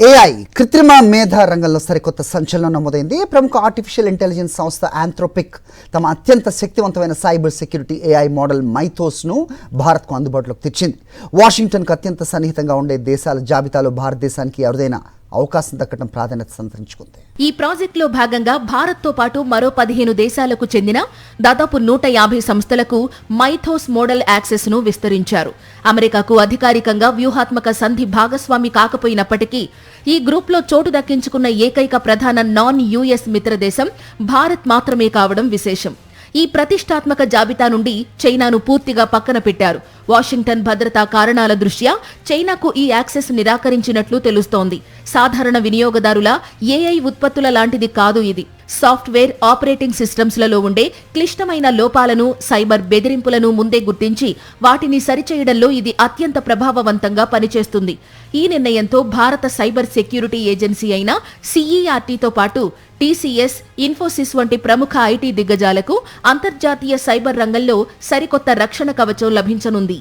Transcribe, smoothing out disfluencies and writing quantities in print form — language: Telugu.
ఏఐ కృత్రిమ మేధ రంగంలో సరికొత్త సంచలనం నమోదైంది. ప్రముఖ ఆర్టిఫిషియల్ ఇంటెలిజెన్స్ సంస్థ ఆంథ్రోపిక్ తమ అత్యంత శక్తివంతమైన సైబర్ సెక్యూరిటీ ఏఐ మోడల్ మైథోస్ను భారత్కు అందుబాటులోకి తెచ్చింది. వాషింగ్టన్కు అత్యంత సన్నిహితంగా ఉండే దేశాల జాబితాలో భారతదేశానికి అరుదైన అవకాశం దక్కడం ప్రాధాన్యత సంతరించుకుంది. ఈ ప్రాజెక్టులో భాగంగా భారత్తో పాటు మరో 15 దేశాలకు చెందిన దాదాపు 150 సంస్థలకు మైథోస్ మోడల్ యాక్సెస్ ను విస్తరించారు. అమెరికాకు అధికారికంగా వ్యూహాత్మక సంధి భాగస్వామి కాకపోయినప్పటికీ ఈ గ్రూప్లో చోటు దక్కించుకున్న ఏకైక ప్రధాన నాన్ యుఎస్ మిత్రదేశం భారత్ మాత్రమే కావడం విశేషం. ఈ ప్రతిష్టాత్మక జాబితా నుండి చైనాను పూర్తిగా పక్కన పెట్టారు. వాషింగ్టన్ భద్రతా కారణాల దృష్ట్యా చైనాకు ఈ యాక్సెస్ నిరాకరించినట్లు తెలుస్తోంది. సాధారణ వినియోగదారుల ఏఐ ఉత్పత్తుల లాంటిది కాదు ఇది. సాఫ్ట్వేర్, ఆపరేటింగ్ సిస్టమ్స్లలో ఉండే క్లిష్టమైన లోపాలను, సైబర్ బెదిరింపులను ముందే గుర్తించి వాటిని సరిచేయడంలో ఇది అత్యంత ప్రభావవంతంగా పనిచేస్తుంది. ఈ నిర్ణయంతో భారత సైబర్ సెక్యూరిటీ ఏజెన్సీ అయిన సిఈఆర్టీతో పాటు టీసీఎస్, ఇన్ఫోసిస్ వంటి ప్రముఖ ఐటీ దిగ్గజాలకు అంతర్జాతీయ సైబర్ రంగంలో సరికొత్త రక్షణ కవచం లభించనుంది.